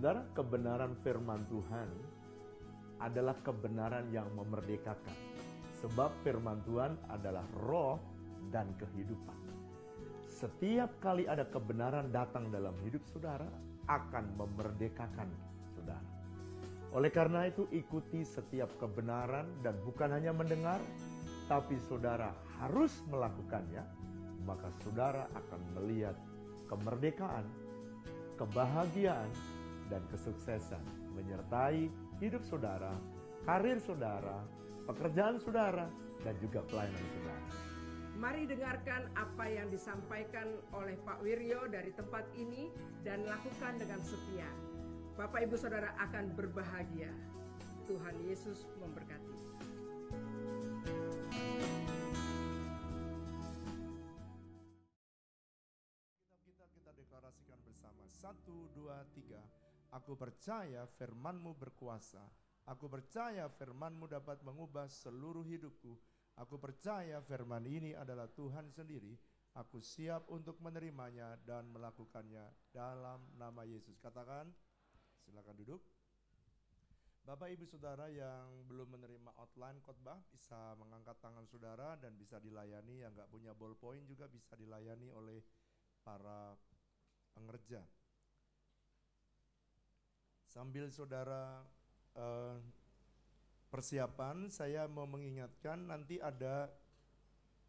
Saudara, kebenaran firman Tuhan adalah kebenaran yang memerdekakan. Sebab firman Tuhan adalah roh dan kehidupan. Setiap kali ada kebenaran datang dalam hidup saudara, akan memerdekakan saudara. Oleh karena itu, ikuti setiap kebenaran dan bukan hanya mendengar, tapi saudara harus melakukannya, maka saudara akan melihat kemerdekaan, kebahagiaan, dan kesuksesan menyertai hidup saudara, karir saudara, pekerjaan saudara, dan juga pelayanan saudara. Mari dengarkan apa yang disampaikan oleh Pak Wiryo dari tempat ini dan lakukan dengan setia. Bapak Ibu Saudara akan berbahagia. Tuhan Yesus memberkati. Kita deklarasikan bersama. 1, 2, 3. Aku percaya firman-Mu berkuasa. Aku percaya firman-Mu dapat mengubah seluruh hidupku. Aku percaya firman ini adalah Tuhan sendiri. Aku siap untuk menerimanya dan melakukannya dalam nama Yesus. Katakan, silakan duduk. Bapak Ibu Saudara yang belum menerima outline khotbah bisa mengangkat tangan saudara dan bisa dilayani. Yang gak punya ballpoint juga bisa dilayani oleh para pengerja. Sambil saudara persiapan, saya mau mengingatkan nanti ada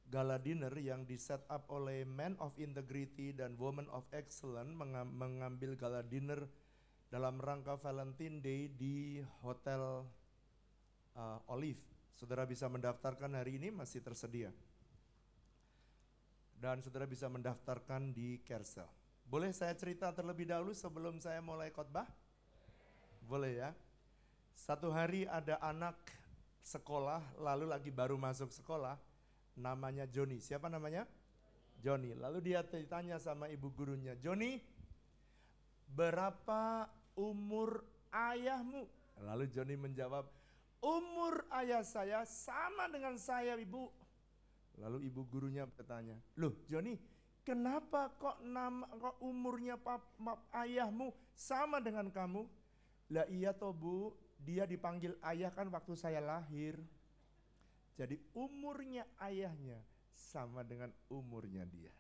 gala dinner yang di set up oleh Men of Integrity dan Women of Excellence mengambil gala dinner dalam rangka Valentine Day di Hotel Olive. Saudara bisa mendaftarkan hari ini, masih tersedia. Dan saudara bisa mendaftarkan di Carousel. Boleh saya cerita terlebih dahulu sebelum saya mulai khotbah? Boleh ya. Satu hari ada anak sekolah, lalu lagi baru masuk sekolah, namanya Joni. Siapa namanya? Joni. Lalu dia ditanya sama ibu gurunya, Joni, berapa umur ayahmu? Lalu Joni menjawab, umur ayah saya sama dengan saya, ibu. Lalu ibu gurunya bertanya, loh Joni, kenapa kok umurnya ayahmu sama dengan kamu? Lah iya toh bu, dia dipanggil ayah kan waktu saya lahir. Jadi umurnya ayahnya sama dengan umurnya dia.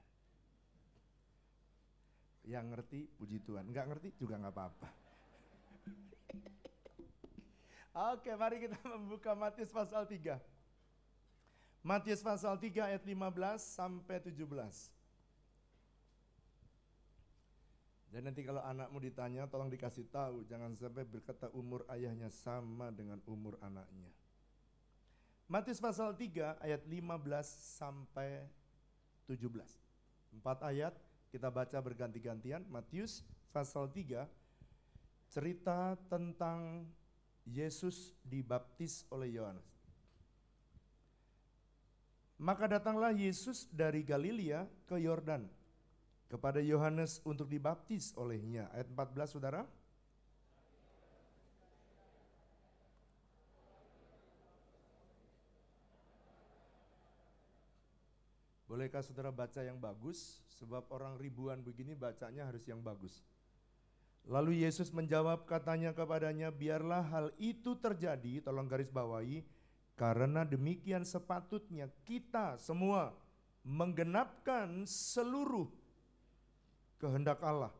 Yang ngerti puji Tuhan, enggak ngerti juga enggak apa-apa. Oke, mari kita membuka Matius pasal 3. Matius pasal 3 ayat 15 sampai 17. Dan nanti kalau anakmu ditanya tolong dikasih tahu, jangan sampai berkata umur ayahnya sama dengan umur anaknya. Matius pasal 3 ayat 15 sampai 17. 4 ayat kita baca berganti-gantian. Matius pasal 3 cerita tentang Yesus dibaptis oleh Yohanes. Maka datanglah Yesus dari Galilea ke Yordan kepada Yohanes untuk dibaptis olehnya. Ayat 14 saudara. Bolehkah saudara baca yang bagus? Sebab orang ribuan begini bacanya harus yang bagus. Lalu Yesus menjawab katanya kepadanya, biarlah hal itu terjadi, tolong garis bawahi, karena demikian sepatutnya kita semua menggenapkan seluruh kehendak Allah.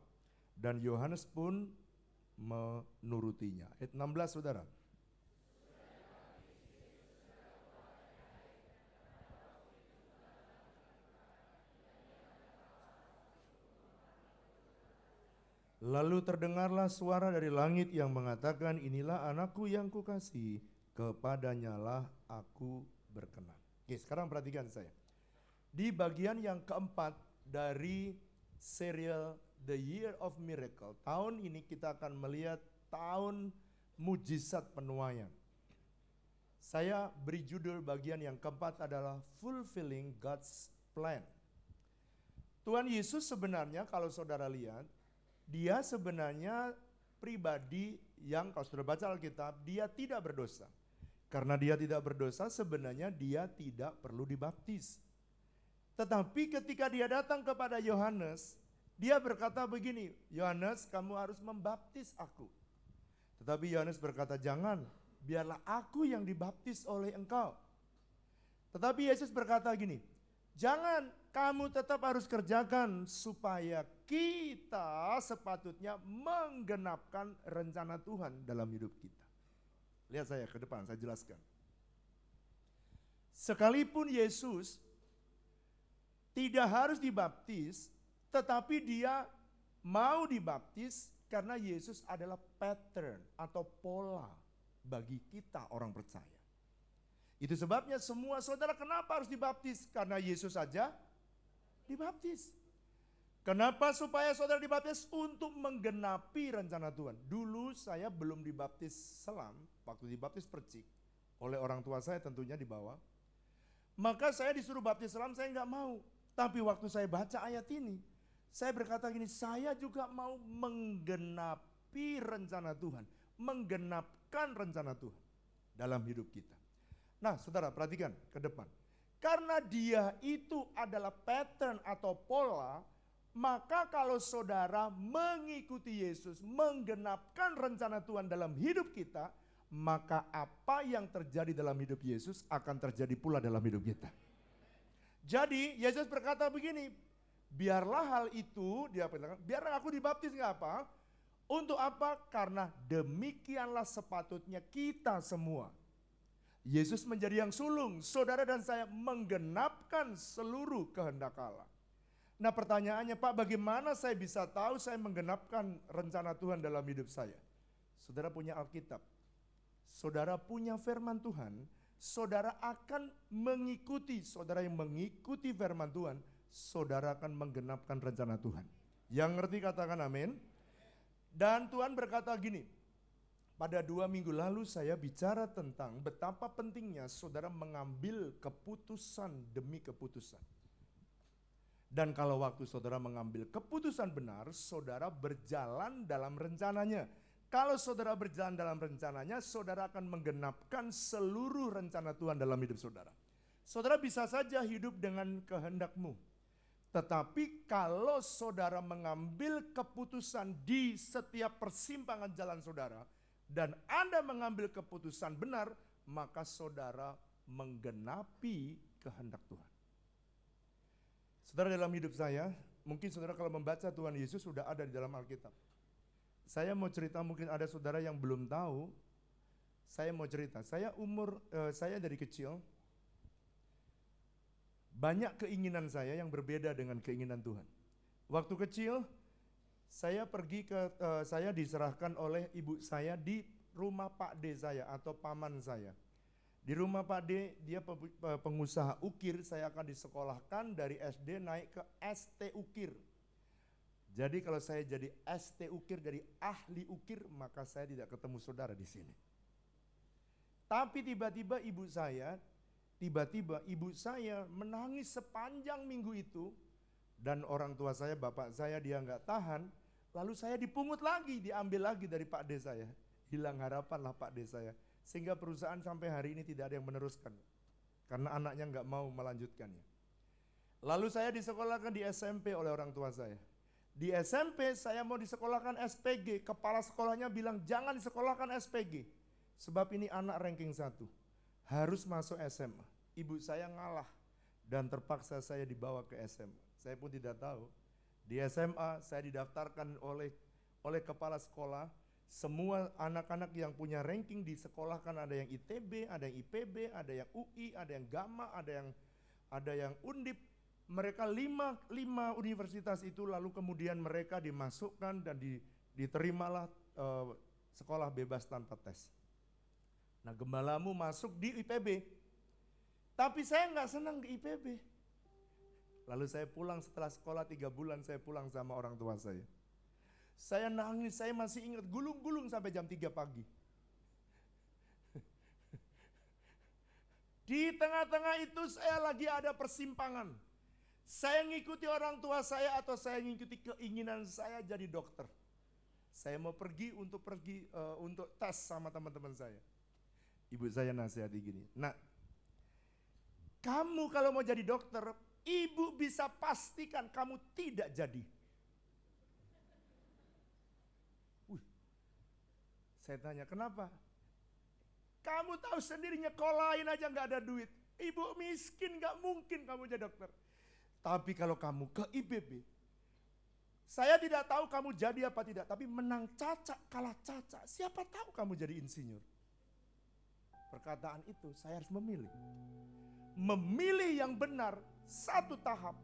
Dan Yohanes pun menurutinya. Ayat 16 saudara. Lalu terdengarlah suara dari langit yang mengatakan, inilah anakku yang kukasihi, kepadanyalah aku berkenan. Oke, sekarang perhatikan saya. Di bagian yang keempat dari serial The Year of Miracle, tahun ini kita akan melihat tahun mujizat penuaian. Saya beri judul bagian yang keempat adalah Fulfilling God's Plan. Tuhan Yesus sebenarnya kalau saudara lihat, dia sebenarnya pribadi yang kalau saudara baca Alkitab, dia tidak berdosa. Karena dia tidak berdosa, sebenarnya dia tidak perlu dibaptis. Tetapi ketika dia datang kepada Yohanes, Dia berkata begini, Yohanes kamu harus membaptis aku. Tetapi Yohanes berkata, jangan, biarlah aku yang dibaptis oleh engkau. Tetapi Yesus berkata gini, jangan, kamu tetap harus kerjakan supaya kita sepatutnya menggenapkan rencana Tuhan dalam hidup kita. Lihat saya ke depan, saya jelaskan. Sekalipun Yesus tidak harus dibaptis, tetapi dia mau dibaptis karena Yesus adalah pattern atau pola bagi kita orang percaya. Itu sebabnya semua saudara kenapa harus dibaptis? Karena Yesus saja dibaptis. Kenapa supaya saudara dibaptis? Untuk menggenapi rencana Tuhan. Dulu saya belum dibaptis selam, waktu dibaptis percik oleh orang tua saya tentunya di bawah. Maka saya disuruh baptis selam, saya nggak mau. Tapi waktu saya baca ayat ini, saya berkata gini, saya juga mau menggenapi rencana Tuhan. Menggenapkan rencana Tuhan dalam hidup kita. Nah saudara perhatikan ke depan. Karena dia itu adalah pattern atau pola, maka kalau saudara mengikuti Yesus, menggenapkan rencana Tuhan dalam hidup kita, maka apa yang terjadi dalam hidup Yesus akan terjadi pula dalam hidup kita. Jadi Yesus berkata begini, biarlah hal itu, dia bilang, biarlah aku dibaptis nggak apa. Untuk apa? Karena demikianlah sepatutnya kita semua. Yesus menjadi yang sulung, saudara dan saya menggenapkan seluruh kehendak Allah. Nah pertanyaannya, Pak, bagaimana saya bisa tahu saya menggenapkan rencana Tuhan dalam hidup saya? Saudara punya Alkitab, saudara punya firman Tuhan, saudara akan mengikuti, saudara yang mengikuti firman Tuhan, saudara akan menggenapkan rencana Tuhan. Yang ngerti katakan amin. Dan Tuhan berkata gini, pada 2 minggu lalu saya bicara tentang betapa pentingnya saudara mengambil keputusan demi keputusan. Dan kalau waktu saudara mengambil keputusan benar, saudara berjalan dalam rencananya. Kalau saudara berjalan dalam rencananya, saudara akan menggenapkan seluruh rencana Tuhan dalam hidup saudara. Saudara bisa saja hidup dengan kehendakmu. Tetapi kalau saudara mengambil keputusan di setiap persimpangan jalan saudara, dan Anda mengambil keputusan benar, maka saudara menggenapi kehendak Tuhan. Saudara dalam hidup saya, mungkin saudara kalau membaca Tuhan Yesus sudah ada di dalam Alkitab. Saya mau cerita, mungkin ada saudara yang belum tahu, saya mau cerita. Saya dari kecil, banyak keinginan saya yang berbeda dengan keinginan Tuhan. Waktu kecil, saya diserahkan oleh ibu saya di rumah Pak D saya atau paman saya. Di rumah Pak D, dia pengusaha ukir, saya akan disekolahkan dari SD naik ke ST ukir. Jadi kalau saya jadi ST ukir, dari ahli ukir, maka saya tidak ketemu saudara di sini. Tapi tiba-tiba ibu saya menangis sepanjang minggu itu, dan orang tua saya, bapak saya, dia nggak tahan. Lalu saya dipungut lagi, diambil lagi dari Pak D saya. Hilang harapan lah Pak D saya. Sehingga perusahaan sampai hari ini tidak ada yang meneruskan. Karena anaknya nggak mau melanjutkannya. Lalu saya disekolahkan di SMP oleh orang tua saya. Di SMP saya mau disekolahkan SPG. Kepala sekolahnya bilang jangan disekolahkan SPG. Sebab ini anak ranking 1. Harus masuk SMA. Ibu saya ngalah. Dan terpaksa saya dibawa ke SMA. Saya pun tidak tahu. Di SMA saya didaftarkan oleh kepala sekolah. Semua anak-anak yang punya ranking disekolahkan, ada yang ITB, ada yang IPB, ada yang UI, ada yang Gama, ada yang Undip. Mereka lima universitas itu, lalu kemudian mereka dimasukkan dan diterimalah sekolah bebas tanpa tes. Nah, gembalamu masuk di IPB. Tapi saya nggak senang ke IPB. Lalu saya pulang setelah sekolah 3 bulan, saya pulang sama orang tua saya. Saya nangis, saya masih ingat, gulung-gulung sampai jam 3 pagi. Di tengah-tengah itu saya lagi ada persimpangan. Saya ngikuti orang tua saya atau saya ngikuti keinginan saya jadi dokter. Saya mau pergi untuk tes sama teman-teman saya. Ibu saya nasihati gini, "Nak, kamu kalau mau jadi dokter, ibu bisa pastikan kamu tidak jadi. Saya tanya, kenapa? Kamu tahu sendiri nyekolahin aja nggak ada duit. Ibu miskin, nggak mungkin kamu jadi dokter. Tapi kalau kamu ke IPB, saya tidak tahu kamu jadi apa tidak, tapi menang Caca, kalah Caca. Siapa tahu kamu jadi insinyur. Perkataan itu saya harus memilih. Memilih yang benar, satu tahap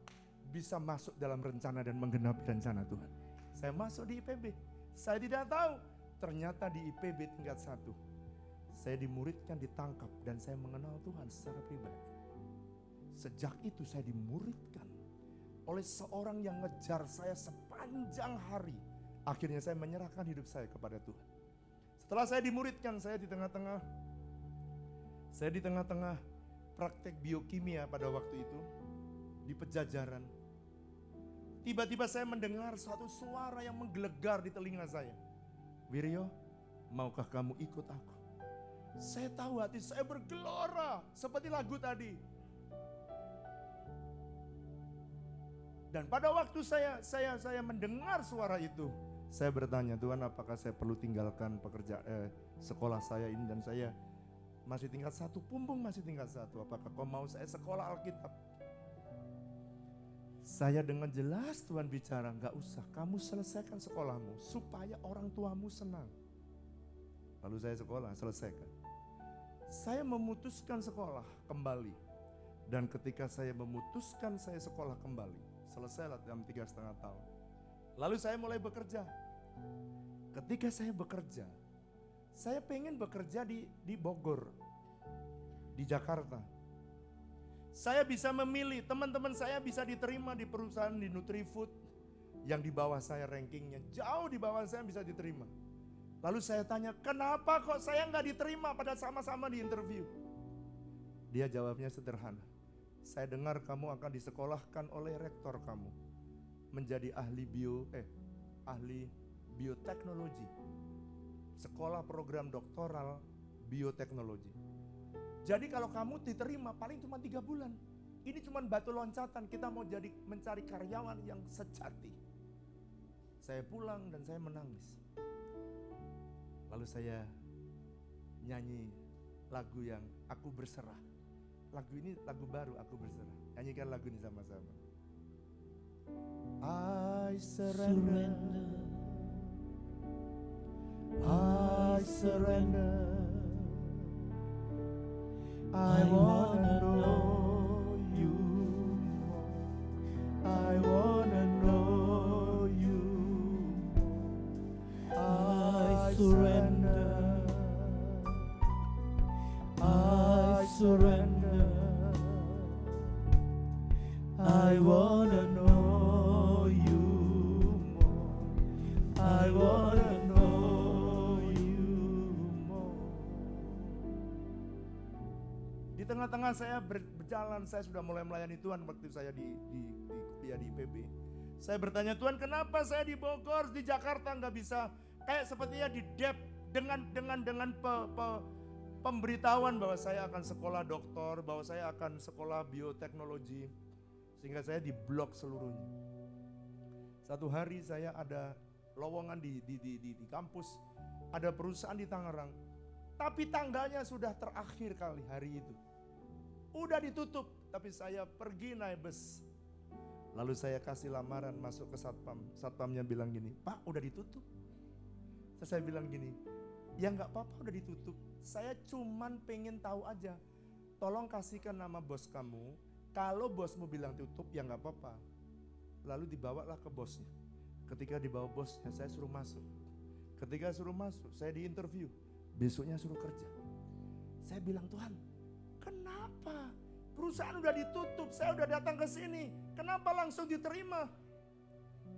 bisa masuk dalam rencana dan menggenapi rencana Tuhan. Saya masuk di IPB, saya tidak tahu. Ternyata di IPB tingkat 1, saya dimuridkan, ditangkap, dan saya mengenal Tuhan secara pribadi. Sejak itu saya dimuridkan oleh seorang yang ngejar saya sepanjang hari. Akhirnya saya menyerahkan hidup saya kepada Tuhan. Setelah saya dimuridkan, saya di tengah-tengah praktek biokimia pada waktu itu di Pejajaran. Tiba-tiba saya mendengar suatu suara yang menggelegar di telinga saya. Wiryo, maukah kamu ikut aku? Saya tahu hati saya bergelora seperti lagu tadi. Dan pada waktu saya mendengar suara itu, saya bertanya, Tuhan, apakah saya perlu tinggalkan sekolah saya ini, dan saya masih tingkat 1, Pumbung masih tingkat 1. Apakah kau mau saya sekolah Alkitab? Saya dengan jelas Tuhan bicara, enggak usah, kamu selesaikan sekolahmu supaya orang tuamu senang. Lalu saya selesaikan. Saya memutuskan sekolah kembali. Dan ketika saya memutuskan saya sekolah kembali, selesailah dalam 3,5 tahun. Lalu saya mulai bekerja. Ketika saya bekerja, saya pengen bekerja di Bogor, di Jakarta. Saya bisa memilih, teman-teman saya bisa diterima di perusahaan di Nutrifood yang di bawah saya rankingnya, jauh di bawah saya bisa diterima. Lalu saya tanya, kenapa kok saya nggak diterima pada sama-sama di interview? Dia jawabnya sederhana, saya dengar kamu akan disekolahkan oleh rektor kamu menjadi ahli bioteknologi, sekolah program doktoral bioteknologi. Jadi kalau kamu diterima paling cuma 3 bulan. Ini cuma batu loncatan, kita mau mencari karyawan yang sejati. Saya pulang dan saya menangis. Lalu saya nyanyi lagu yang Aku Berserah. Lagu ini lagu baru, Aku Berserah. Nyanyikan lagu ini sama-sama. I surrender, I surrender, I wanna know you more, I wanna know you more, I surrender, I surrender, I wanna know you more, I wanna know you more. Di tengah-tengah saya berjalan, saya sudah mulai melayani Tuhan waktu saya di kuliah di IPB. Saya bertanya, Tuhan, kenapa saya di Bogor, di Jakarta nggak bisa kayak sepertinya di Dep dengan pemberitahuan bahwa saya akan sekolah doktor, bahwa saya akan sekolah bioteknologi, sehingga saya diblok seluruhnya. Satu hari saya ada lowongan di kampus, ada perusahaan di Tangerang, tapi tanggalnya sudah terakhir kali hari itu. Udah ditutup, tapi saya pergi naik bus. Lalu saya kasih lamaran masuk ke satpam. Satpamnya bilang gini, Pak, udah ditutup. Saya bilang gini, ya nggak apa-apa udah ditutup. Saya cuman pengen tahu aja. Tolong kasihkan nama bos kamu. Kalau bosmu bilang tutup, ya nggak apa-apa. Lalu dibawalah ke bosnya. Ketika dibawa bosnya, saya suruh masuk. Ketika suruh masuk, saya diinterview. Besoknya suruh kerja. Saya bilang, Tuhan, kenapa? Perusahaan udah ditutup, saya udah datang ke sini. Kenapa langsung diterima?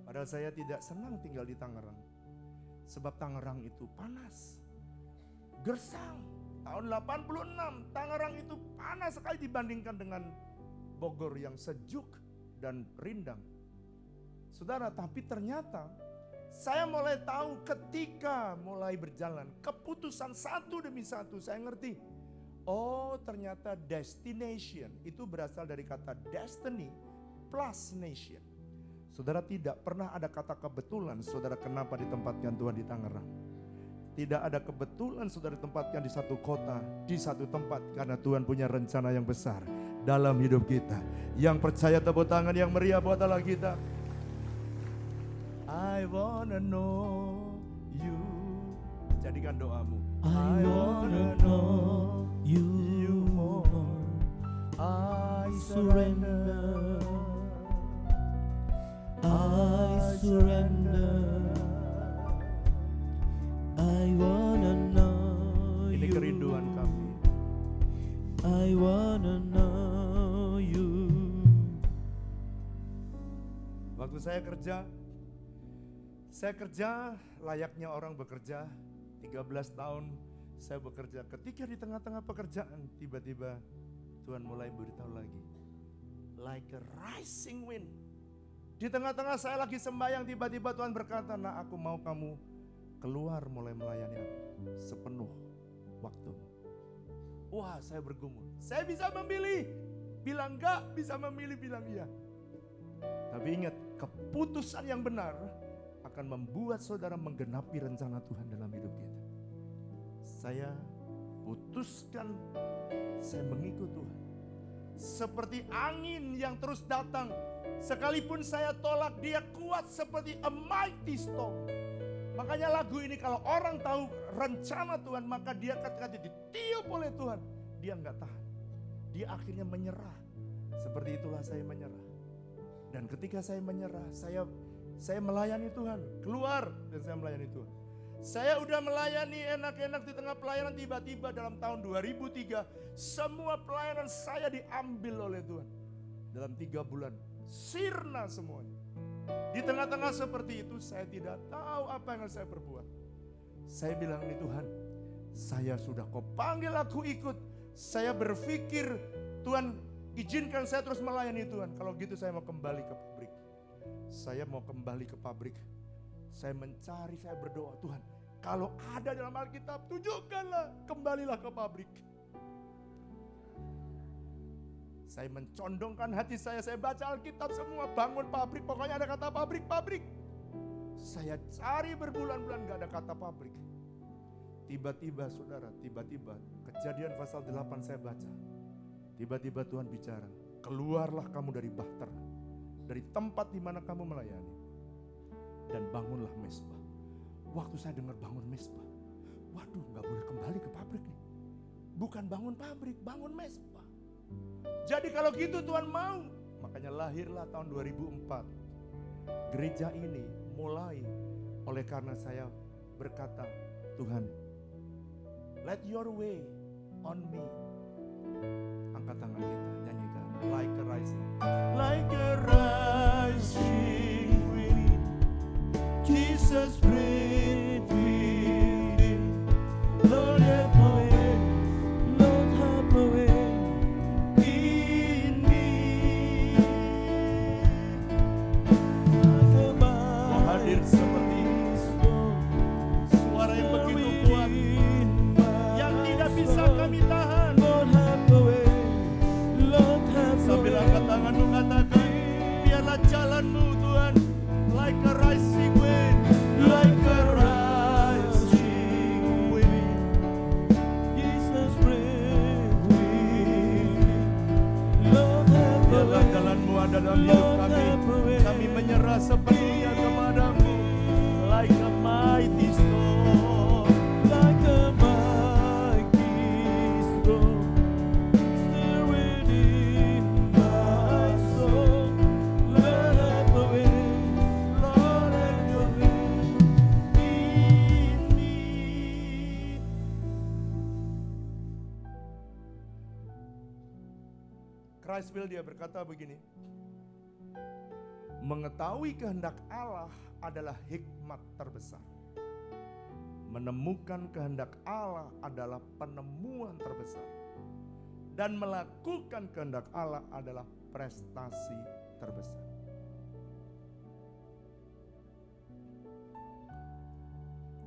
Padahal saya tidak senang tinggal di Tangerang. Sebab Tangerang itu panas, gersang. Tahun 86, Tangerang itu panas sekali dibandingkan dengan Bogor yang sejuk dan rindang. Saudara, tapi ternyata saya mulai tahu ketika mulai berjalan, keputusan satu demi satu saya ngerti. Oh, ternyata destination itu berasal dari kata destiny plus nation. Saudara, tidak pernah ada kata kebetulan saudara kenapa ditempatkan Tuhan di Tangerang. Tidak ada kebetulan saudara ditempatkan di satu kota, di satu tempat. Karena Tuhan punya rencana yang besar dalam hidup kita. Yang percaya tepuk tangan yang meriah buat Allah kita. I wanna know you. Jadikan doamu. I wanna know you more. I Surrender. I surrender. I wanna know Ini you. kerinduan kami. I wanna know you. Waktu saya kerja layaknya orang bekerja. 13 tahun saya bekerja. Ketika di tengah-tengah pekerjaan, tiba-tiba Tuhan mulai beritahu lagi. Like a rising wind. Di tengah-tengah saya lagi sembahyang, tiba-tiba Tuhan berkata, "Nah, aku mau kamu keluar mulai melayani aku sepenuh waktu." Wah, saya bergumul. Saya bisa memilih, bilang enggak, bisa memilih, bilang iya. Tapi ingat, keputusan yang benar akan membuat saudara menggenapi rencana Tuhan dalam hidup kita. Saya putuskan, saya mengikut Tuhan. Seperti angin yang terus datang, sekalipun saya tolak, dia kuat seperti a mighty storm. Makanya lagu ini kalau orang tahu rencana Tuhan, maka dia ketika ditiup oleh Tuhan, dia enggak tahan. Dia akhirnya menyerah. Seperti itulah saya menyerah. Dan ketika saya menyerah, saya melayani Tuhan. Keluar dan saya melayani Tuhan. Saya udah melayani enak-enak di tengah pelayanan, tiba-tiba dalam tahun 2003 semua pelayanan saya diambil oleh Tuhan. Dalam 3 bulan sirna semuanya. Di tengah-tengah seperti itu saya tidak tahu apa yang harus saya perbuat. Saya bilang, "Nih Tuhan, saya sudah kau panggil aku ikut." Saya berpikir, Tuhan izinkan saya terus melayani Tuhan. Kalau gitu saya mau kembali ke pabrik. Saya mau kembali ke pabrik. Saya mencari, saya berdoa, "Tuhan, kalau ada dalam Alkitab, tunjukkanlah, kembalilah ke pabrik." Saya mencondongkan hati saya baca Alkitab semua, bangun pabrik, pokoknya ada kata pabrik. Saya cari berbulan-bulan gak ada kata pabrik. Tiba-tiba saudara, Kejadian pasal 8 saya baca. Tiba-tiba Tuhan bicara, "Keluarlah kamu dari Bahtera, dari tempat di mana kamu melayani, dan bangunlah mezbah." Waktu saya dengar bangun mezbah, waduh, gak boleh kembali ke pabrik nih. Bukan bangun pabrik, bangun mezbah. Jadi kalau gitu Tuhan mau. Makanya lahirlah tahun 2004. Gereja ini mulai oleh karena saya berkata, "Tuhan, let your way on me." Angkat tangan kita, nyanyikan. Like a rising wind, Jesus breathe within. Lord have your way, Lord have your way in me. Kau hadir seperti suara yang begitu kuat, yang tidak bisa kami tahan. Sambil angkat tanganmu katakan, "Biarlah jalanmu Tuhan, like a rising wind, like a rising wind. Jesus breathe within. Biarlah jalanmu ada dalam hidup kami. Kami menyerah sepenuhnya kepadamu, like a mighty storm, like a mighty storm. Still within my soul. Lord have your way, Lord have your way in me." Christfield dia berkata begini, "Mengetahui kehendak Allah adalah hikmat terbesar. Menemukan kehendak Allah adalah penemuan terbesar. Dan melakukan kehendak Allah adalah prestasi terbesar."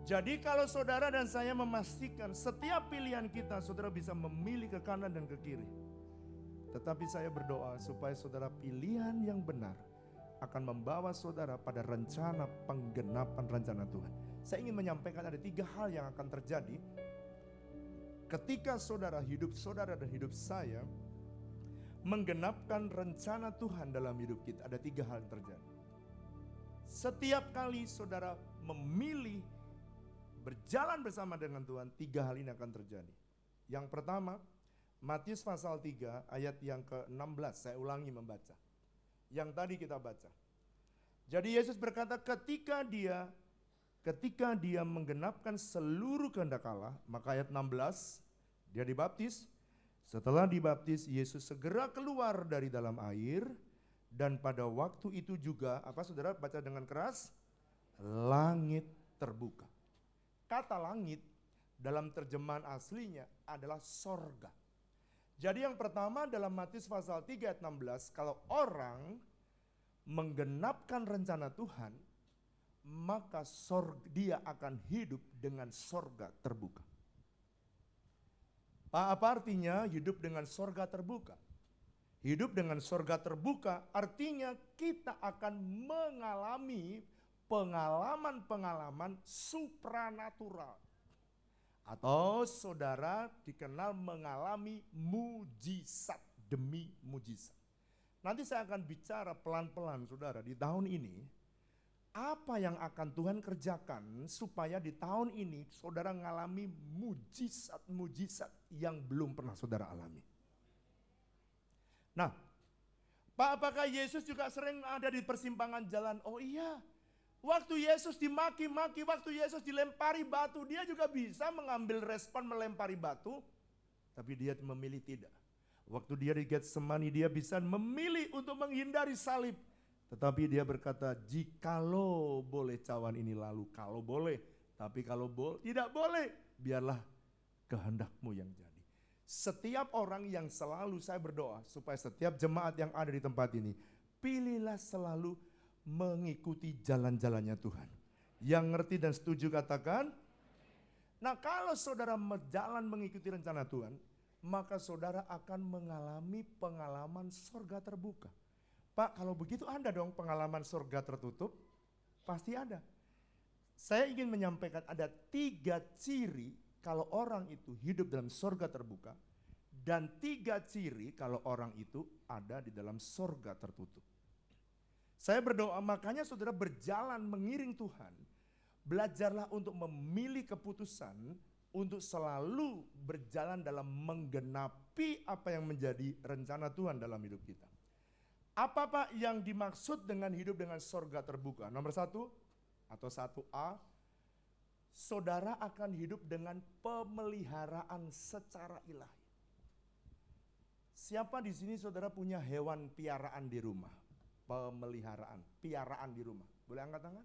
Jadi kalau saudara dan saya memastikan setiap pilihan kita, saudara bisa memilih ke kanan dan ke kiri. Tetapi saya berdoa supaya saudara pilihan yang benar akan membawa saudara pada rencana penggenapan rencana Tuhan. Saya ingin menyampaikan ada 3 hal yang akan terjadi ketika saudara dan hidup saya menggenapkan rencana Tuhan dalam hidup kita. Ada 3 hal yang terjadi. Setiap kali saudara memilih berjalan bersama dengan Tuhan, 3 hal ini akan terjadi. Yang pertama, Matius pasal 3 ayat yang ke-16, saya ulangi membaca. Yang tadi kita baca. Jadi Yesus berkata ketika dia menggenapkan seluruh kehendak Allah, maka ayat 16, dia dibaptis. Setelah dibaptis, Yesus segera keluar dari dalam air, dan pada waktu itu juga, apa saudara baca dengan keras? Langit terbuka. Kata langit dalam terjemahan aslinya adalah sorga. Jadi yang pertama dalam Matius pasal 3 ayat 16, kalau orang menggenapkan rencana Tuhan, maka dia akan hidup dengan sorga terbuka. Apa artinya hidup dengan sorga terbuka? Hidup dengan sorga terbuka artinya kita akan mengalami pengalaman-pengalaman supranatural. Atau saudara dikenal mengalami mujizat demi mujizat. Nanti saya akan bicara pelan-pelan saudara di tahun ini. Apa yang akan Tuhan kerjakan supaya di tahun ini saudara mengalami mujizat-mujizat yang belum pernah saudara alami. Nah, apakah Yesus juga sering ada di persimpangan jalan? Oh iya, waktu Yesus dimaki-maki, waktu Yesus dilempari batu, dia juga bisa mengambil respon melempari batu, tapi dia memilih tidak. Waktu dia di Getsemani, dia bisa memilih untuk menghindari salib. Tetapi dia berkata, jikalau boleh cawan ini lalu, kalau boleh. Tapi kalau tidak boleh, biarlah kehendakmu yang jadi. Setiap orang yang selalu saya berdoa, supaya setiap jemaat yang ada di tempat ini, pilihlah selalu mengikuti jalan-jalannya Tuhan. Yang ngerti dan setuju katakan. Nah kalau saudara berjalan mengikuti rencana Tuhan, maka saudara akan mengalami pengalaman sorga terbuka. Pak, kalau begitu ada dong pengalaman sorga tertutup? Pasti ada. Saya ingin menyampaikan ada 3 ciri kalau orang itu hidup dalam sorga terbuka, dan 3 ciri kalau orang itu ada di dalam sorga tertutup. Saya berdoa makanya saudara berjalan mengiring Tuhan, belajarlah untuk memilih keputusan untuk selalu berjalan dalam menggenapi apa yang menjadi rencana Tuhan dalam hidup kita. Apa Pak yang dimaksud dengan hidup dengan sorga terbuka? Nomor 1 atau 1A, saudara akan hidup dengan pemeliharaan secara ilahi. Siapa di sini saudara punya hewan piaraan di rumah? Pemeliharaan, piaraan di rumah. Boleh angkat tangan?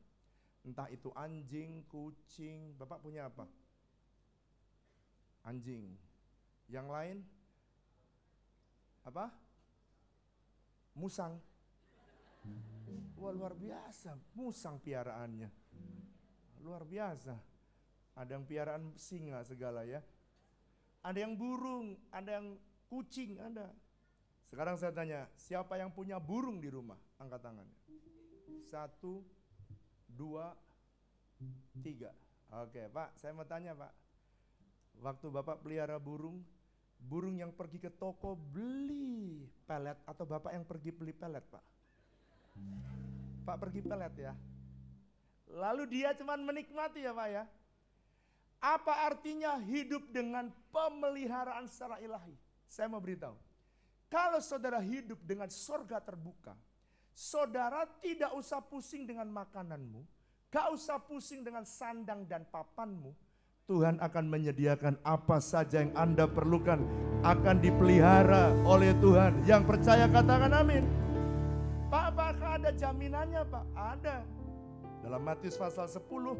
Entah itu anjing, kucing, Bapak punya apa? Anjing. Yang lain? Apa? Musang. Wah luar biasa, musang piaraannya. Luar biasa. Ada yang piaraan singa segala ya. Ada yang burung, ada yang kucing, ada. Sekarang saya tanya, siapa yang punya burung di rumah? Angkat tangannya. 1, 2, 3. Oke Pak, saya mau tanya Pak. Waktu Bapak pelihara burung yang pergi ke toko beli pelet atau Bapak yang pergi beli pelet Pak? Pak pergi pelet ya. Lalu dia cuma menikmati ya Pak ya. Apa artinya hidup dengan pemeliharaan secara ilahi? Saya mau beritahu. Kalau saudara hidup dengan sorga terbuka, saudara tidak usah pusing dengan makananmu, gak usah pusing dengan sandang dan papanmu. Tuhan akan menyediakan apa saja yang Anda perlukan, akan dipelihara oleh Tuhan. Yang percaya katakan amin. Pak, apakah ada jaminannya Pak? Ada. Dalam Matius pasal 10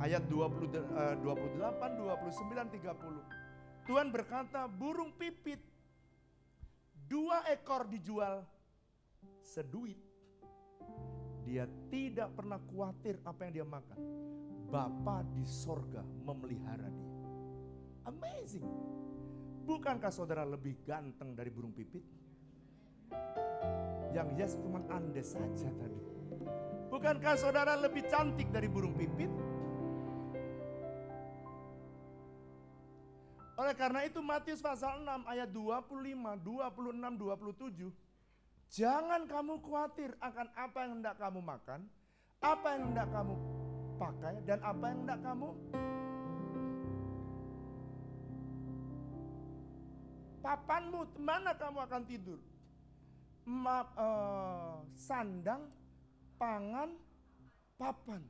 ayat 28, 29, 30. Tuhan berkata burung pipit 2 ekor dijual seduit. Dia tidak pernah khawatir apa yang dia makan. Bapa di sorga memelihara dia. Amazing. Bukankah saudara lebih ganteng dari burung pipit? Yang yes cuma Anda saja tadi. Bukankah saudara lebih cantik dari burung pipit? Oleh karena itu Matius pasal 6 ayat 25, 26, 27. Jangan kamu khawatir akan apa yang hendak kamu makan, apa yang hendak kamu pakai, dan apa yang hendak kamu. Papanmu, mana kamu akan tidur? Sandang, pangan, papan.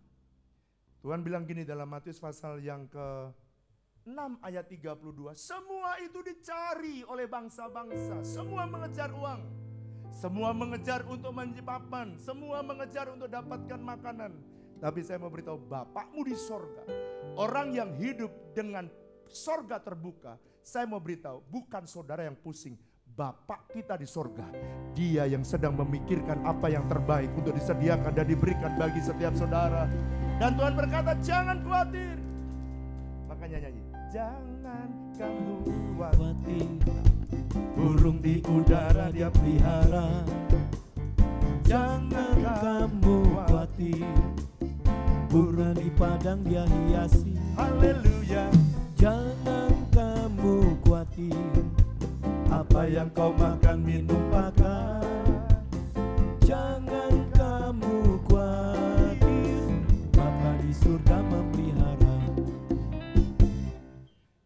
Tuhan bilang gini dalam Matius pasal yang ke-6 ayat 32. Semua itu dicari oleh bangsa-bangsa. Semua mengejar uang. Semua mengejar untuk papan. Semua mengejar untuk dapatkan makanan. Tapi saya mau beritahu Bapakmu di sorga. Orang yang hidup dengan sorga terbuka. Saya mau beritahu bukan saudara yang pusing. Bapak kita di sorga. Dia yang sedang memikirkan apa yang terbaik untuk disediakan dan diberikan bagi setiap saudara. Dan Tuhan berkata jangan khawatir. Makanya nyanyi. Jangan kamu khawatir. Burung di udara dia pelihara. Jangan kamu khawatir. Bunga di padang dia hiasi. Haleluya. Jangan kamu khawatir. Apa yang kau makan, minum, pakai. Jangan kamu khawatir. Bapa di surga memelihara.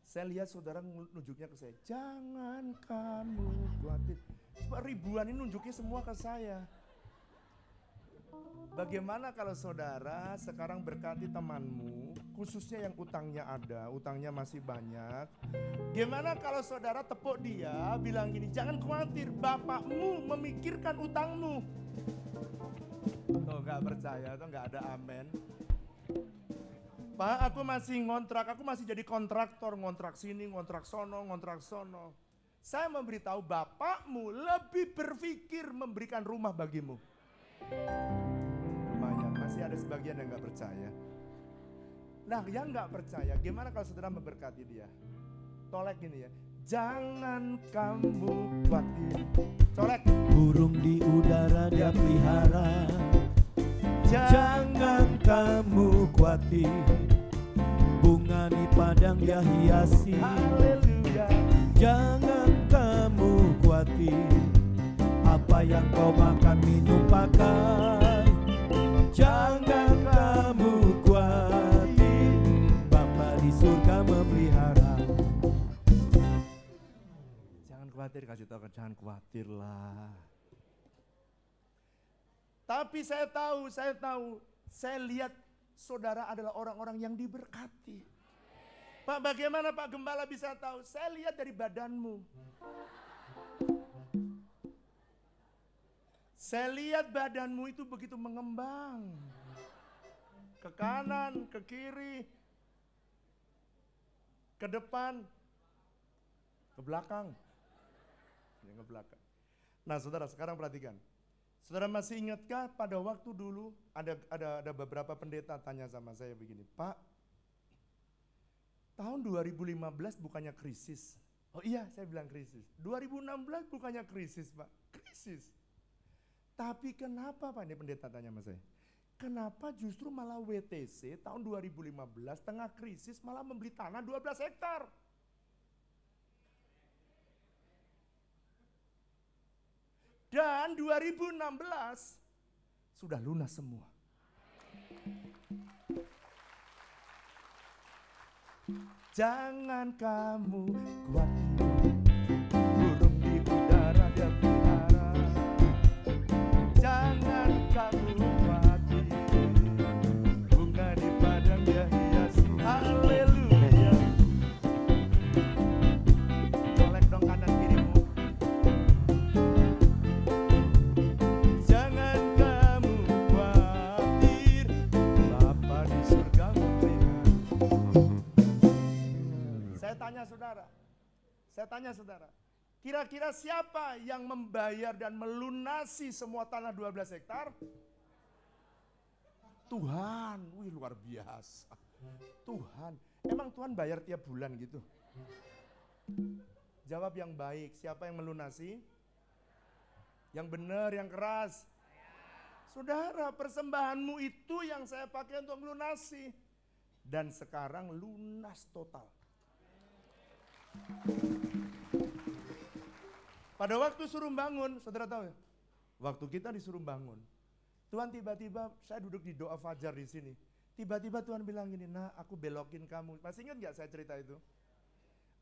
Saya lihat saudara nunjuknya ke saya. Jangan kamu khawatir. Sebab ribuan ini nunjuknya semua ke saya. Bagaimana kalau saudara sekarang berkati temanmu, khususnya yang utangnya ada, utangnya masih banyak. Gimana kalau saudara tepuk dia, bilang gini, jangan khawatir, bapakmu memikirkan utangmu. Tuh gak percaya, tuh gak ada amen. Pak, aku masih ngontrak, aku masih jadi kontraktor, ngontrak sini, ngontrak sono, ngontrak sono. Saya memberitahu bapakmu lebih berpikir memberikan rumah bagimu. Lumayan, masih ada sebagian yang gak percaya. Nah yang gak percaya, gimana kalau saudara memberkati dia? Tolek gini ya, jangan kamu khawatir. Colek. Burung di udara dia pelihara. Jangan kamu khawatir. Bunga di padang dia hiasi. Haleluya. Jangan kamu khawatir. Apa yang kau makan, minum, pakai. Jangan kamu khawatir. Bapa di surga memelihara. Jangan khawatir, kasih tahu jangan khawatirlah. Tapi saya tahu, saya lihat saudara adalah orang-orang yang diberkati. Pak, bagaimana Pak Gembala bisa tahu? Saya lihat dari badanmu. Saya lihat badanmu itu begitu mengembang. Ke kanan, ke kiri, ke depan, ke belakang. Ke belakang. Nah saudara, sekarang perhatikan. Saudara masih ingatkah pada waktu dulu ada beberapa pendeta tanya sama saya begini, Pak, tahun 2015 bukannya krisis? Oh iya, saya bilang krisis. 2016 bukannya krisis, Pak? Krisis. Tapi kenapa Pak, ini pendeta tanya sama saya, kenapa justru malah WTC tahun 2015 tengah krisis malah membeli tanah 12 hektar? Dan 2016 sudah lunas semua. Jangan kamu khawatir, burung di udara dia pelihara. Jangan kamu khawatir, bunga di padang dia hiasi. Haleluya. Colek dong kanan kirimu. Jangan kamu khawatir, Bapa di surga memelihara. Saya tanya saudara, kira-kira siapa yang membayar dan melunasi semua tanah 12 hektar? Tuhan. Wih, luar biasa. Tuhan. Emang Tuhan bayar tiap bulan gitu? Jawab yang baik, siapa yang melunasi? Yang benar, yang keras. Saudara, persembahanmu itu yang saya pakai untuk melunasi. Dan sekarang lunas total. Pada waktu suruh bangun, saudara tahu ya? Waktu kita disuruh bangun, Tuhan tiba-tiba, saya duduk di doa fajar di sini. Tiba-tiba Tuhan bilang gini, nah aku belokin kamu. Masih ingat gak saya cerita itu?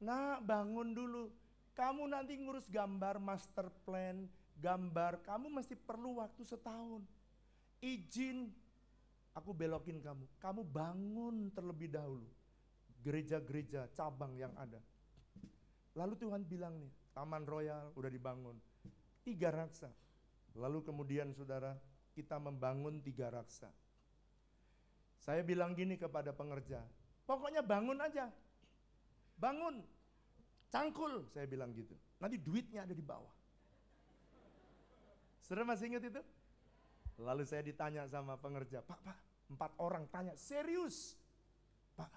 Nah bangun dulu, kamu nanti ngurus gambar, master plan, gambar, kamu mesti perlu waktu setahun. Izin, aku belokin kamu. Kamu bangun terlebih dahulu. Gereja-gereja, cabang yang ada. Lalu Tuhan bilang nih, Taman Royal udah dibangun. 3 raksa. Lalu kemudian saudara, kita membangun 3 raksa. Saya bilang gini kepada pengerja, pokoknya bangun aja. Bangun, cangkul, saya bilang gitu. Nanti duitnya ada di bawah. Saudara masih ingat itu? Lalu saya ditanya sama pengerja, Pak, 4 orang tanya, serius? Pak,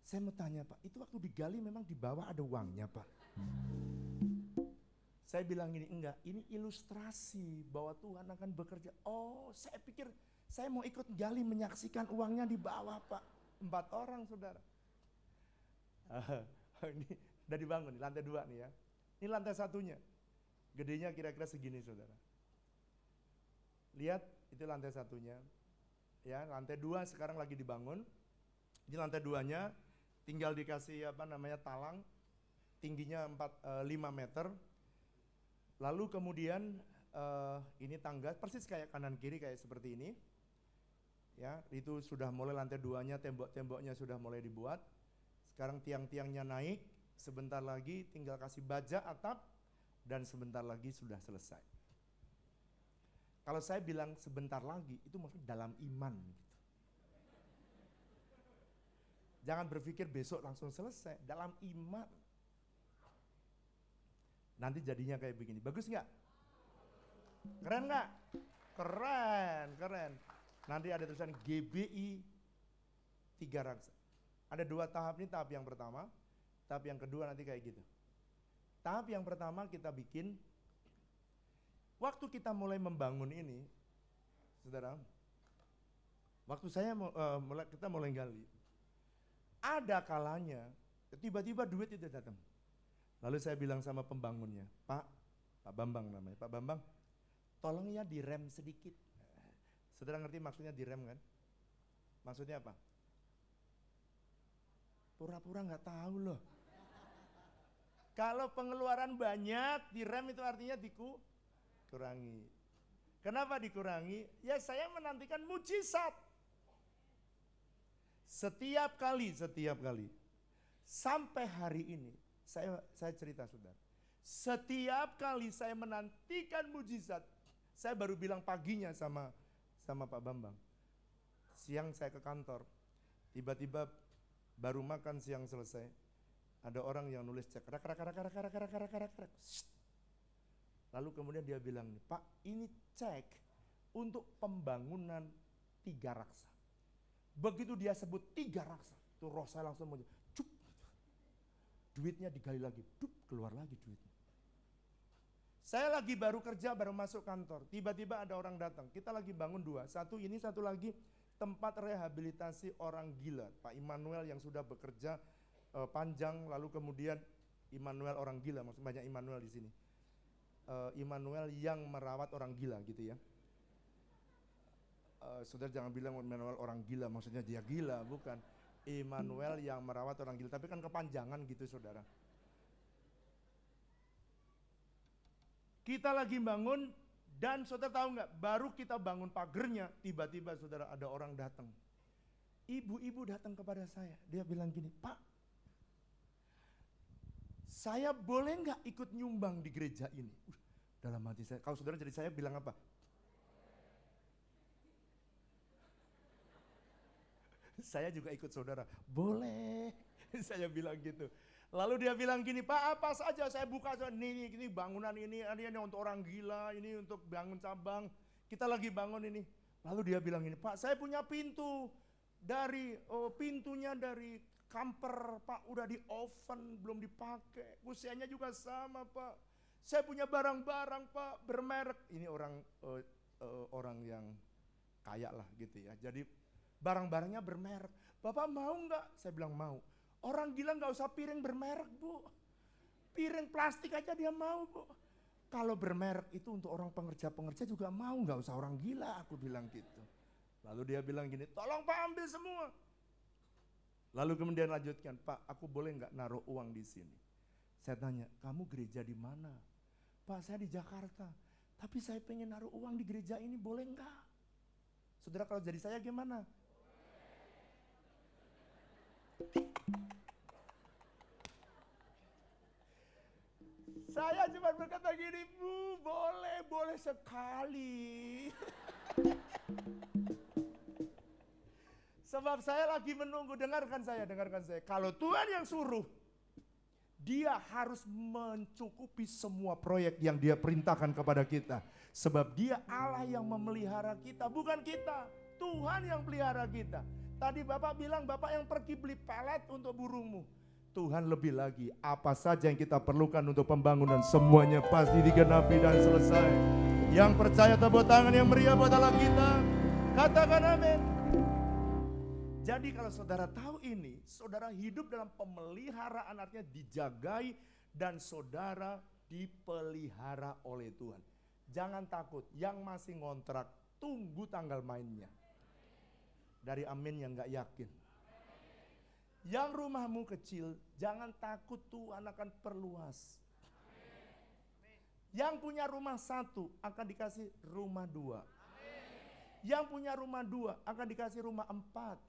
saya mau tanya Pak, itu waktu digali memang di bawah ada uangnya Pak? Saya bilang gini, enggak, ini ilustrasi bahwa Tuhan akan bekerja. Oh, saya pikir saya mau ikut gali menyaksikan uangnya di bawah Pak. 4 orang saudara. Ini udah dibangun, lantai 2 nih ya. Ini lantai 1-nya. Gedenya kira-kira segini saudara. Lihat, itu lantai 1-nya. Ya, lantai 2 sekarang lagi dibangun. Ini lantai 2-nya tinggal dikasih talang. Tingginya 5 meter. Lalu kemudian ini tangga persis kayak kanan kiri kayak seperti ini. Ya, itu sudah mulai lantai 2-nya, tembok-temboknya sudah mulai dibuat. Sekarang tiang-tiangnya naik, sebentar lagi tinggal kasih baja atap dan sebentar lagi sudah selesai. Kalau saya bilang sebentar lagi, itu maksudnya dalam iman gitu. Jangan berpikir besok langsung selesai, dalam iman. Nanti jadinya kayak begini, bagus nggak? Keren nggak? Keren. Nanti ada tulisan GBI 3 raksa. Ada 2 tahap, ini tahap yang pertama, tahap yang kedua nanti kayak gitu. Tahap yang pertama kita bikin, waktu kita mulai membangun ini, saudara, waktu kita mulai gali, ada kalanya tiba-tiba duit itu datang. Lalu saya bilang sama pembangunnya, Pak Bambang namanya, Pak Bambang, tolong ya direm sedikit. Saudara ngerti maksudnya direm kan? Maksudnya apa? Pura-pura nggak tahu loh. Kalau pengeluaran banyak, direm itu artinya dikurangi. Kenapa dikurangi? Ya saya menantikan mujizat. Setiap kali. Sampai hari ini, saya cerita saudara. Setiap kali saya menantikan mujizat, saya baru bilang paginya sama Pak Bambang. Siang saya ke kantor, tiba-tiba baru makan siang selesai, ada orang yang nulis cek, rak. Lalu kemudian dia bilang, Pak ini cek untuk pembangunan 3 raksa. Begitu dia sebut 3 raksa, tuh roh saya langsung muncul, cup, duitnya digali lagi, dup, keluar lagi duitnya. Saya lagi baru kerja, baru masuk kantor, tiba-tiba ada orang datang, kita lagi bangun 2, satu lagi tempat rehabilitasi orang gila, Pak Immanuel yang sudah bekerja panjang, lalu kemudian Immanuel orang gila, maksudnya banyak Immanuel di sini. Immanuel yang merawat orang gila gitu ya. Saudara jangan bilang Immanuel orang gila, maksudnya dia gila, bukan. Immanuel yang merawat orang gila, tapi kan kepanjangan gitu saudara. Kita lagi bangun dan saudara tahu nggak, baru kita bangun pagernya, tiba-tiba saudara ada orang datang. Ibu-ibu datang kepada saya, dia bilang gini, Pak, saya boleh nggak ikut nyumbang di gereja ini? Dalam hati saya, kalau saudara jadi saya bilang apa? Saya juga ikut saudara, boleh. Saya bilang gitu. Lalu dia bilang gini, Pak apa saja saya buka, ini bangunan ini untuk orang gila, ini untuk bangun cabang, kita lagi bangun ini. Lalu dia bilang gini, Pak saya punya pintu, pintunya dari kamper, Pak udah di oven, belum dipakai, usianya juga sama Pak. Saya punya barang-barang Pak, bermerek, ini orang yang kaya lah gitu ya, jadi barang-barangnya bermerek. Bapak mau nggak? Saya bilang mau. Orang gila nggak usah piring bermerek Bu. Piring plastik aja dia mau, Bu. Kalau bermerek itu untuk orang pengerja-pengerja juga mau, nggak usah orang gila, aku bilang gitu. Lalu dia bilang gini, tolong Pak ambil semua. Lalu kemudian lanjutkan, Pak aku boleh nggak naruh uang di sini? Saya tanya, kamu gereja di mana? Pak saya di Jakarta, tapi saya pengen naruh uang di gereja ini, boleh nggak? Saudara kalau jadi saya gimana? Saya cuma berkata gini, Bu, boleh sekali. Sebab saya lagi menunggu, dengarkan saya. Kalau Tuhan yang suruh, dia harus mencukupi semua proyek yang dia perintahkan kepada kita. Sebab dia Allah yang memelihara kita, bukan kita. Tuhan yang pelihara kita. Tadi Bapak bilang, Bapak yang pergi beli pelet untuk burungmu. Tuhan lebih lagi, apa saja yang kita perlukan untuk pembangunan, semuanya pasti digenapi dan selesai. Yang percaya tepuk tangan yang meriah buat Allah kita. Katakan amin. Jadi kalau saudara tahu ini, saudara hidup dalam pemeliharaan, artinya dijagai dan saudara dipelihara oleh Tuhan. Jangan takut, yang masih ngontrak, tunggu tanggal mainnya. Dari amin yang gak yakin. Yang rumahmu kecil, jangan takut, Tuhan akan perluas. Yang punya rumah 1 akan dikasih rumah 2. Yang punya rumah 2 akan dikasih rumah 4.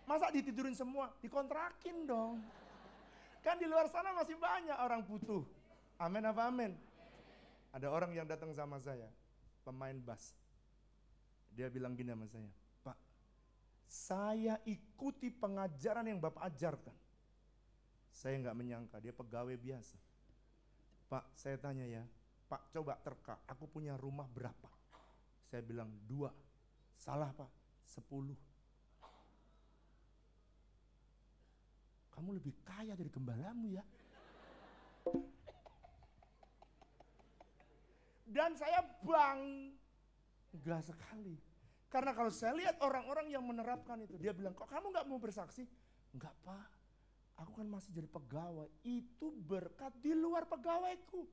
Masa ditidurin semua? Dikontrakin dong. Kan di luar sana masih banyak orang butuh. Amin apa amin? Ada orang yang datang sama saya, pemain bass. Dia bilang gini sama saya, Pak, saya ikuti pengajaran yang Bapak ajarkan. Saya nggak menyangka dia pegawai biasa. Pak, saya tanya ya, Pak coba terka, aku punya rumah berapa? Saya bilang 2. Salah Pak, 10. Kamu lebih kaya dari gembalamu ya. Dan saya bangga sekali. Karena kalau saya lihat orang-orang yang menerapkan itu, dia bilang, kok kamu gak mau bersaksi? Enggak Pak, aku kan masih jadi pegawai. Itu berkat di luar pegawaiku.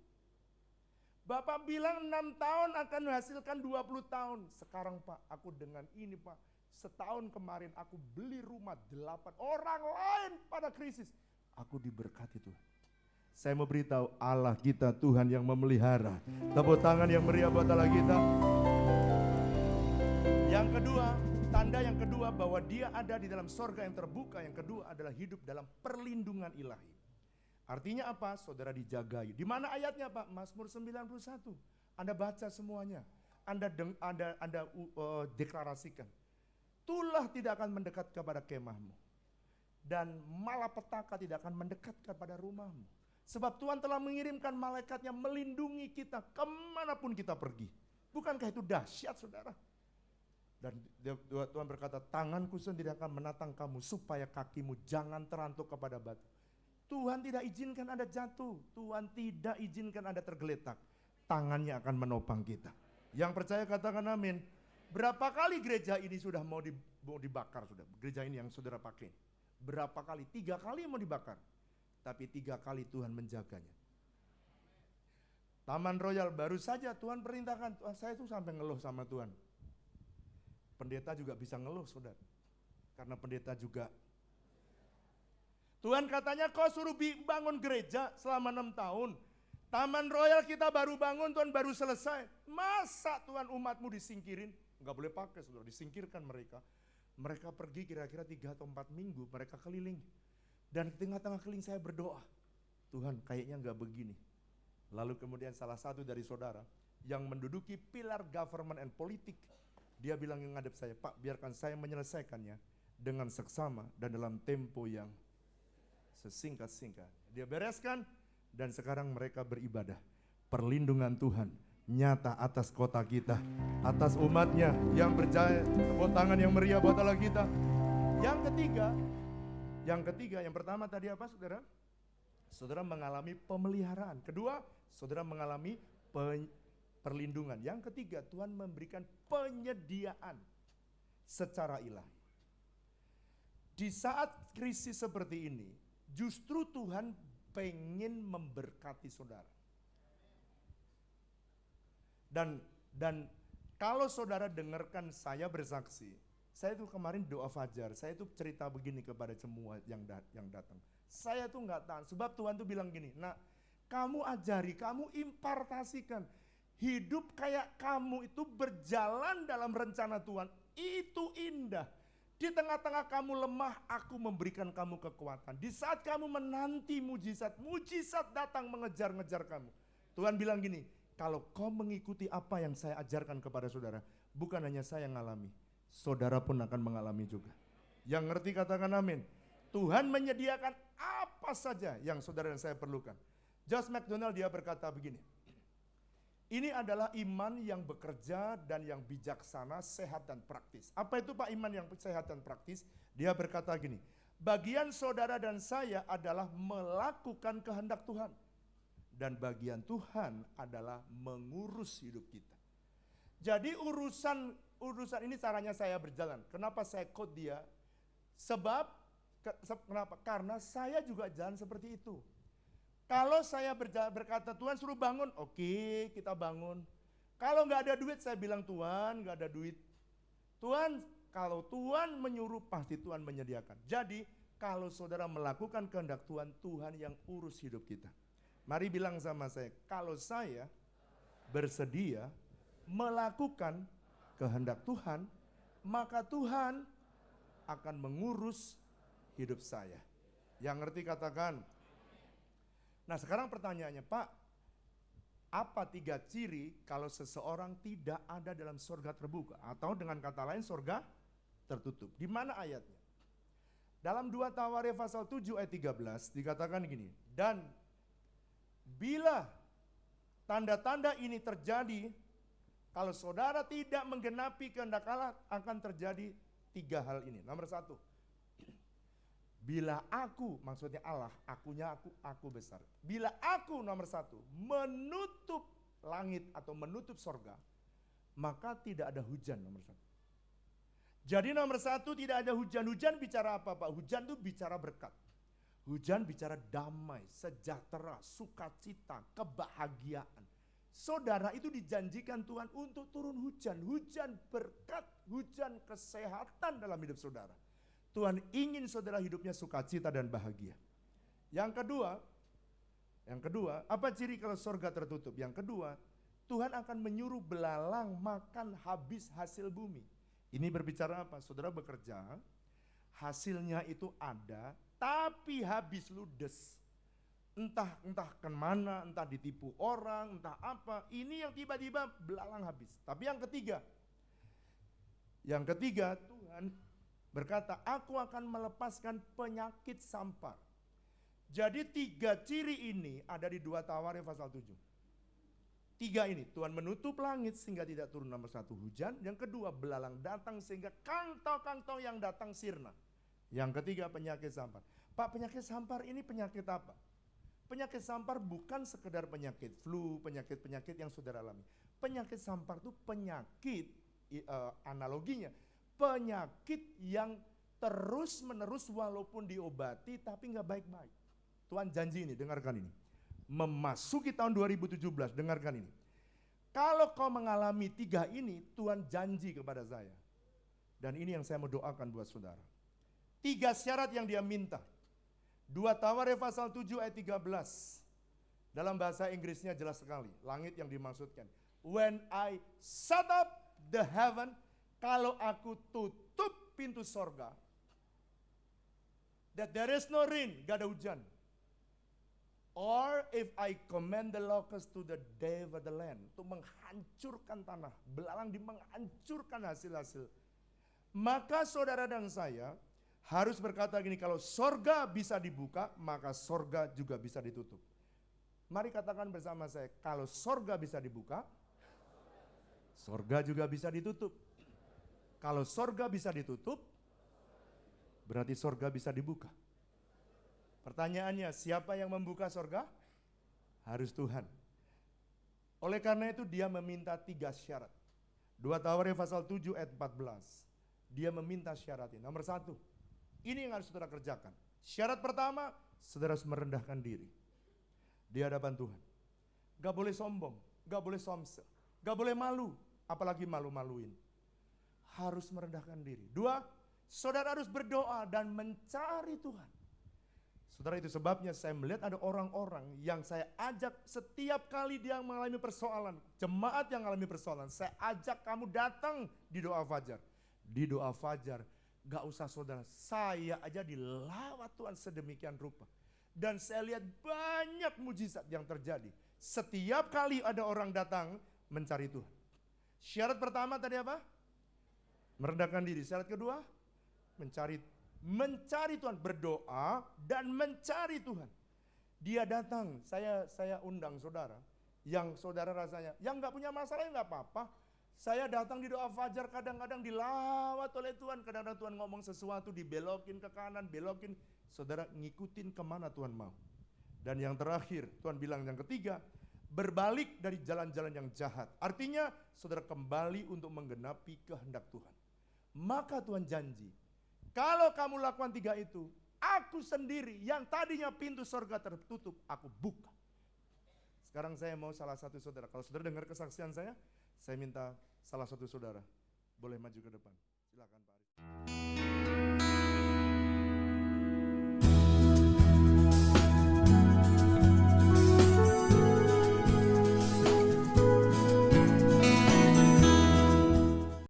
Bapak bilang 6 tahun akan menghasilkan 20 tahun. Sekarang Pak, aku dengan ini Pak, setahun kemarin aku beli rumah 8. Orang lain pada krisis. Aku diberkati Tuhan. Saya mau beritahu, Allah kita Tuhan yang memelihara. Tepuk tangan yang meriah buat Allah kita. Yang kedua, tanda yang kedua bahwa dia ada di dalam sorga yang terbuka. Yang kedua adalah hidup dalam perlindungan ilahi. Artinya apa? Saudara dijagai. Di mana ayatnya Pak? Mazmur 91. Anda baca semuanya. Anda deklarasikan. Tulah tidak akan mendekat kepada kemahmu. Dan malapetaka tidak akan mendekat kepada rumahmu. Sebab Tuhan telah mengirimkan malaikatnya melindungi kita kemanapun kita pergi. Bukankah itu dahsyat saudara? Dan Tuhan berkata, tanganku sendiri akan menatang kamu supaya kakimu jangan terantuk kepada batu. Tuhan tidak izinkan Anda jatuh. Tuhan tidak izinkan Anda tergeletak. Tangannya akan menopang kita. Yang percaya katakan amin. Berapa kali gereja ini sudah mau dibakar sudah? Gereja ini yang saudara pakai. Berapa kali? 3 kali mau dibakar. Tapi 3 kali Tuhan menjaganya. Taman Royal baru saja Tuhan perintahkan. Saya tuh sampai ngeluh sama Tuhan. Pendeta juga bisa ngeluh saudara. Karena pendeta juga. Tuhan katanya kau suruh bangun gereja selama 6 tahun. Taman Royal kita baru bangun, Tuhan baru selesai. Masa Tuhan umatmu disingkirin? Enggak boleh pakai saudara, disingkirkan mereka. Mereka pergi kira-kira 3 atau 4 minggu, mereka keliling. Dan di tengah-tengah keliling saya berdoa. Tuhan kayaknya enggak begini. Lalu kemudian salah satu dari saudara yang menduduki pilar government and politik. Dia bilang yang ngadep saya, Pak biarkan saya menyelesaikannya dengan seksama dan dalam tempo yang sesingkat-singkat. Dia bereskan dan sekarang mereka beribadah. Perlindungan Tuhan nyata atas kota kita, atas umatnya yang berjaya. Tepuk tangan yang meriah buat Allah kita. Yang ketiga, yang pertama tadi apa saudara? Saudara mengalami pemeliharaan. Kedua, saudara mengalami perlindungan. Yang ketiga, Tuhan memberikan penyediaan secara ilahi. Di saat krisis seperti ini, justru Tuhan pengen memberkati saudara. Dan kalau saudara dengarkan saya bersaksi, saya tuh kemarin doa fajar, saya tuh cerita begini kepada semua yang datang. Saya tuh nggak tahan, sebab Tuhan tuh bilang gini, nah kamu ajari, kamu impartasikan, hidup kayak kamu itu berjalan dalam rencana Tuhan, itu indah. Di tengah-tengah kamu lemah, aku memberikan kamu kekuatan. Di saat kamu menanti mujizat, mujizat datang mengejar-ngejar kamu. Tuhan bilang gini, kalau kau mengikuti apa yang saya ajarkan kepada saudara, bukan hanya saya yang ngalami, saudara pun akan mengalami juga. Yang ngerti katakan amin. Tuhan menyediakan apa saja yang saudara dan saya perlukan. Josh McDonald dia berkata begini, ini adalah iman yang bekerja dan yang bijaksana, sehat dan praktis. Apa itu Pak iman yang sehat dan praktis? Dia berkata gini, bagian saudara dan saya adalah melakukan kehendak Tuhan. Dan bagian Tuhan adalah mengurus hidup kita. Jadi urusan ini caranya saya berjalan. Kenapa saya quote dia? Kenapa? Karena saya juga jalan seperti itu. Kalau saya berkata Tuhan suruh bangun, oke, kita bangun. Kalau nggak ada duit saya bilang Tuhan nggak ada duit. Tuhan, kalau Tuhan menyuruh pasti Tuhan menyediakan. Jadi kalau saudara melakukan kehendak Tuhan, Tuhan yang urus hidup kita. Mari bilang sama saya, kalau saya bersedia melakukan kehendak Tuhan, maka Tuhan akan mengurus hidup saya. Yang ngerti katakan. Nah sekarang pertanyaannya, Pak, apa 3 ciri kalau seseorang tidak ada dalam surga terbuka? Atau dengan kata lain surga tertutup. Di mana ayatnya? Dalam 2 Tawarikh pasal 7 ayat 13 dikatakan gini, dan bila tanda-tanda ini terjadi, kalau saudara tidak menggenapi kehendak Allah, akan terjadi 3 hal ini. Nomor 1, bila aku, maksudnya Allah, akunya aku besar. Bila aku nomor 1 menutup langit atau menutup sorga, maka tidak ada hujan nomor 1. Jadi nomor 1 tidak ada hujan. Hujan bicara apa Pak? Hujan itu bicara berkat. Hujan bicara damai, sejahtera, sukacita, kebahagiaan. Saudara itu dijanjikan Tuhan untuk turun hujan. Hujan berkat, hujan kesehatan dalam hidup saudara. Tuhan ingin saudara hidupnya sukacita dan bahagia. Yang kedua, apa ciri kalau surga tertutup? Yang kedua, Tuhan akan menyuruh belalang makan habis hasil bumi. Ini berbicara apa? Saudara bekerja, hasilnya itu ada, tapi habis ludes. Entah kemana, entah ditipu orang, entah apa. Ini yang tiba-tiba belalang habis. Tapi yang ketiga Tuhan berkata, aku akan melepaskan penyakit sampar. Jadi 3 ciri ini ada di 2 Tawarikh pasal 7. 3 ini, Tuhan menutup langit sehingga tidak turun nomor 1 hujan. Yang kedua, belalang datang sehingga kantong-kantong yang datang sirna. Yang ketiga, penyakit sampar. Pak, penyakit sampar ini penyakit apa? Penyakit sampar bukan sekedar penyakit flu, penyakit-penyakit yang saudara alami. Penyakit sampar itu penyakit, analoginya, penyakit yang terus menerus walaupun diobati tapi nggak baik-baik. Tuhan janji ini, dengarkan ini. Memasuki tahun 2017, dengarkan ini. Kalau kau mengalami 3 ini, Tuhan janji kepada saya. Dan ini yang saya mau doakan buat saudara. 3 syarat yang dia minta. 2 Tawarikh pasal 7 ayat 13. Dalam bahasa Inggrisnya jelas sekali. Langit yang dimaksudkan. When I set up the heaven, kalau aku tutup pintu sorga, that there is no rain, gak ada hujan. Or if I command the locust to the devour the land, untuk menghancurkan tanah, belalang menghancurkan hasil-hasil. Maka saudara dan saya harus berkata gini, kalau sorga bisa dibuka, maka sorga juga bisa ditutup. Mari katakan bersama saya, kalau sorga bisa dibuka, sorga juga bisa ditutup. Kalau sorga bisa ditutup, berarti sorga bisa dibuka. Pertanyaannya, siapa yang membuka sorga? Harus Tuhan. Oleh karena itu dia meminta 3 syarat. 2 Tawarikh pasal 7 ayat 14. Dia meminta syarat ini. Nomor 1, ini yang harus saudara kerjakan. Syarat pertama, saudara harus merendahkan diri di hadapan Tuhan. Gak boleh sombong, gak boleh somse, gak boleh malu, apalagi malu-maluin. Harus merendahkan diri. 2, saudara harus berdoa dan mencari Tuhan. Saudara, itu sebabnya saya melihat ada orang-orang yang saya ajak setiap kali dia mengalami persoalan, jemaat yang mengalami persoalan, saya ajak kamu datang di doa fajar. Di doa fajar, gak usah saudara, saya aja dilawat Tuhan sedemikian rupa. Dan saya lihat banyak mujizat yang terjadi. Setiap kali ada orang datang mencari Tuhan. Syarat pertama tadi apa? Merendahkan diri. Syarat kedua, mencari Tuhan, berdoa dan mencari Tuhan. Dia datang, saya undang saudara, yang saudara rasanya, yang gak punya masalah ya gak apa-apa. Saya datang di doa fajar, kadang-kadang dilawat oleh Tuhan, kadang-kadang Tuhan ngomong sesuatu, dibelokin ke kanan, belokin. Saudara ngikutin kemana Tuhan mau. Dan yang terakhir, Tuhan bilang yang ketiga, berbalik dari jalan-jalan yang jahat. Artinya, saudara kembali untuk menggenapi kehendak Tuhan. Maka Tuhan janji, kalau kamu lakukan 3 itu, aku sendiri yang tadinya pintu surga tertutup, aku buka. Sekarang saya mau salah satu saudara, kalau saudara dengar kesaksian saya minta salah satu saudara boleh maju ke depan. Silakan Pak.